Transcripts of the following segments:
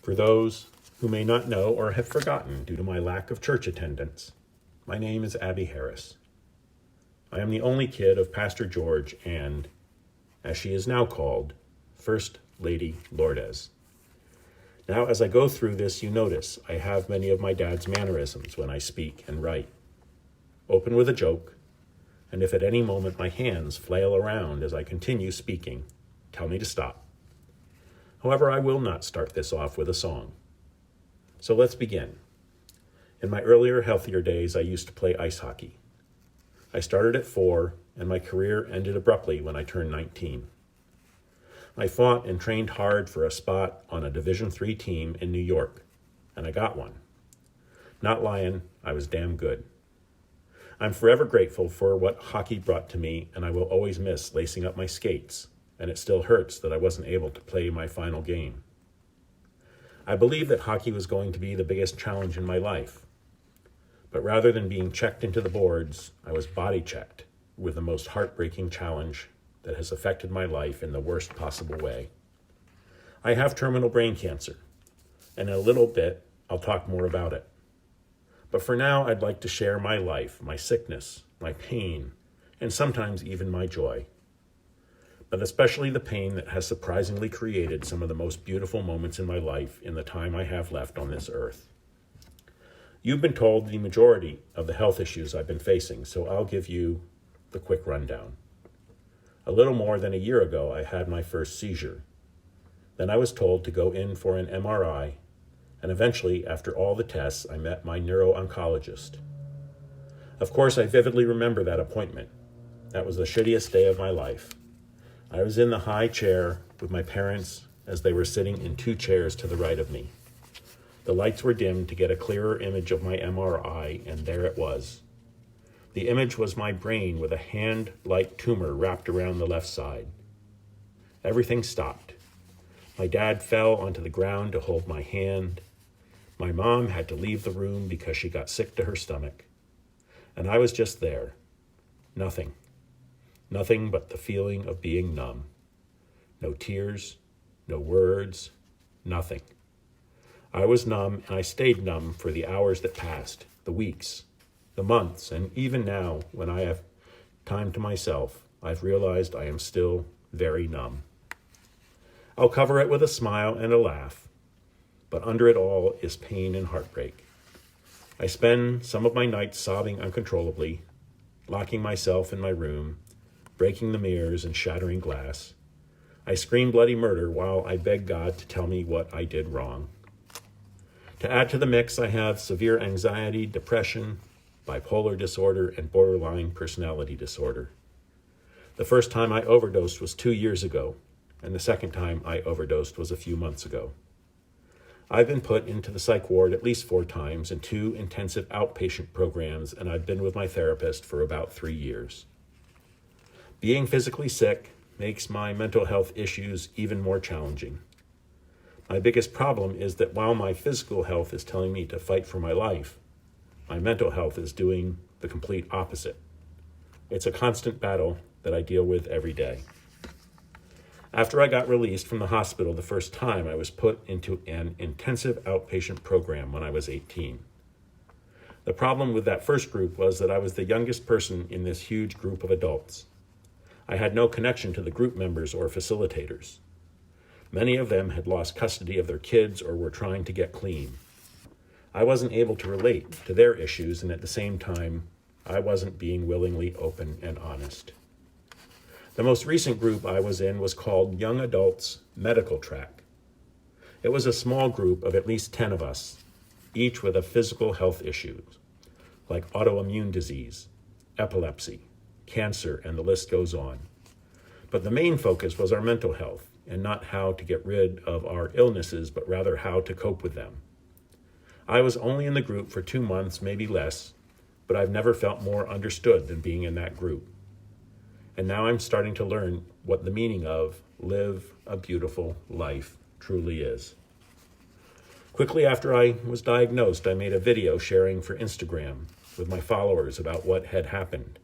For those who may not know or have forgotten due to my lack of church attendance, my name is Abby Harris. I am the only kid of Pastor George and, as she is now called, First Lady Lourdes. Now, as I go through this, you notice I have many of my dad's mannerisms when I speak and write. Open with a joke, and if at any moment my hands flail around as I continue speaking, tell me to stop. However, I will not start this off with a song. So let's begin. In my earlier, healthier days, I used to play ice hockey. I started at 4, and my career ended abruptly when I turned 19. I fought and trained hard for a spot on a Division III team in New York, and I got one. Not lying, I was damn good. I'm forever grateful for what hockey brought to me, and I will always miss lacing up my skates, and it still hurts that I wasn't able to play my final game. I believed that hockey was going to be the biggest challenge in my life, but rather than being checked into the boards, I was body checked with the most heartbreaking challenge that has affected my life in the worst possible way. I have terminal brain cancer, and in a little bit, I'll talk more about it. But for now, I'd like to share my life, my sickness, my pain, and sometimes even my joy. But especially the pain that has surprisingly created some of the most beautiful moments in my life in the time I have left on this earth. You've been told the majority of the health issues I've been facing, so I'll give you the quick rundown. A little more than a year ago, I had my first seizure. Then I was told to go in for an MRI, and eventually, after all the tests, I met my neuro-oncologist. Of course, I vividly remember that appointment. That was the shittiest day of my life. I was in the high chair with my parents as they were sitting in 2 chairs to the right of me. The lights were dimmed to get a clearer image of my MRI, and there it was. The image was my brain with a hand-like tumor wrapped around the left side. Everything stopped. My dad fell onto the ground to hold my hand. My mom had to leave the room because she got sick to her stomach. And I was just there. Nothing. Nothing but the feeling of being numb. No tears, no words, nothing. I was numb, and I stayed numb for the hours that passed, the weeks, the months, and even now, when I have time to myself, I've realized I am still very numb. I'll cover it with a smile and a laugh, but under it all is pain and heartbreak. I spend some of my nights sobbing uncontrollably, locking myself in my room, breaking the mirrors and shattering glass. I scream bloody murder while I beg God to tell me what I did wrong. To add to the mix, I have severe anxiety, depression, bipolar disorder, and borderline personality disorder. The first time I overdosed was 2 years ago, and the second time I overdosed was a few months ago. I've been put into the psych ward at least 4 times in 2 intensive outpatient programs, and I've been with my therapist for about 3 years. Being physically sick makes my mental health issues even more challenging. My biggest problem is that while my physical health is telling me to fight for my life, my mental health is doing the complete opposite. It's a constant battle that I deal with every day. After I got released from the hospital the first time, I was put into an intensive outpatient program when I was 18. The problem with that first group was that I was the youngest person in this huge group of adults. I had no connection to the group members or facilitators. Many of them had lost custody of their kids or were trying to get clean. I wasn't able to relate to their issues, and at the same time, I wasn't being willingly open and honest. The most recent group I was in was called Young Adults Medical Track. It was a small group of at least 10 of us, each with a physical health issue, like autoimmune disease, epilepsy, cancer, and the list goes on. But the main focus was our mental health, and not how to get rid of our illnesses, but rather how to cope with them. I was only in the group for 2 months, maybe less, but I've never felt more understood than being in that group. And now I'm starting to learn what the meaning of live a beautiful life truly is. Quickly after I was diagnosed, I made a video sharing for Instagram with my followers about what had happened.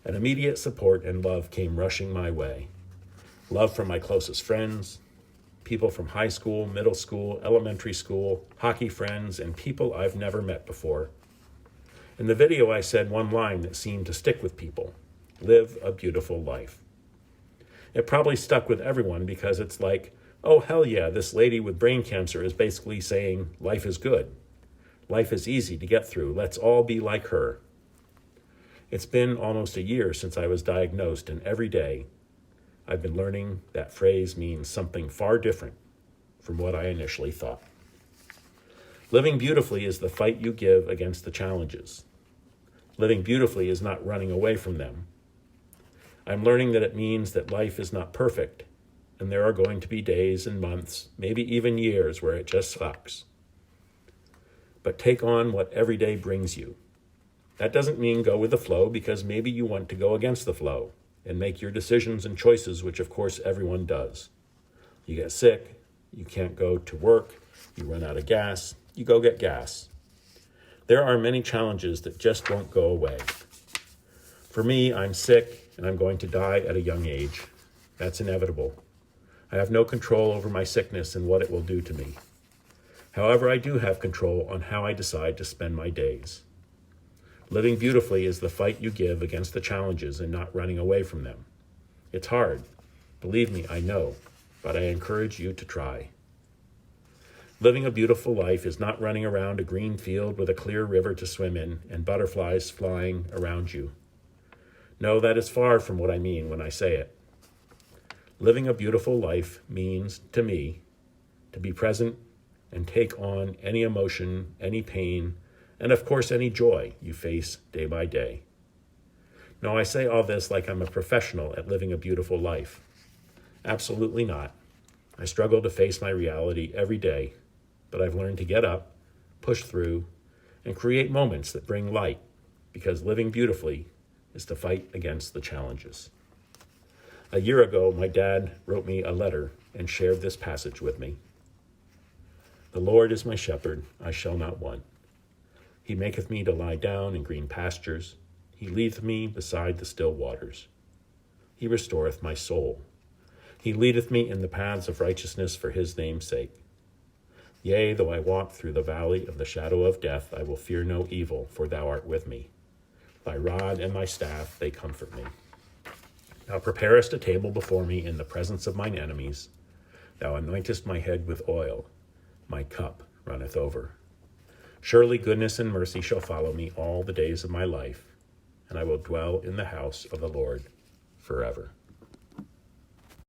And immediate support and love came rushing my way. Love from my closest friends, people from high school, middle school, elementary school, hockey friends, and people I've never met before. In the video, I said one line that seemed to stick with people: live a beautiful life. It probably stuck with everyone because it's like, oh, hell yeah, this lady with brain cancer is basically saying life is good. Life is easy to get through. Let's all be like her. It's been almost a year since I was diagnosed, and every day I've been learning that phrase means something far different from what I initially thought. Living beautifully is the fight you give against the challenges. Living beautifully is not running away from them. I'm learning that it means that life is not perfect, and there are going to be days and months, maybe even years, where it just sucks. But take on what every day brings you. That doesn't mean go with the flow, because maybe you want to go against the flow and make your decisions and choices, which of course everyone does. You get sick, you can't go to work, you run out of gas, you go get gas. There are many challenges that just won't go away. For me, I'm sick and I'm going to die at a young age. That's inevitable. I have no control over my sickness and what it will do to me. However, I do have control on how I decide to spend my days. Living beautifully is the fight you give against the challenges and not running away from them. It's hard. Believe me, I know, but I encourage you to try. Living a beautiful life is not running around a green field with a clear river to swim in and butterflies flying around you. No, that is far from what I mean when I say it. Living a beautiful life means, to me, to be present and take on any emotion, any pain, and of course any joy you face day by day. No, I say all this like I'm a professional at living a beautiful life. Absolutely not. I struggle to face my reality every day, but I've learned to get up, push through, and create moments that bring light, because living beautifully is to fight against the challenges. A year ago, my dad wrote me a letter and shared this passage with me. The Lord is my shepherd, I shall not want. He maketh me to lie down in green pastures. He leadeth me beside the still waters. He restoreth my soul. He leadeth me in the paths of righteousness for his name's sake. Yea, though I walk through the valley of the shadow of death, I will fear no evil, for thou art with me. Thy rod and thy staff, they comfort me. Thou preparest a table before me in the presence of mine enemies. Thou anointest my head with oil. My cup runneth over. Surely goodness and mercy shall follow me all the days of my life, and I will dwell in the house of the Lord forever.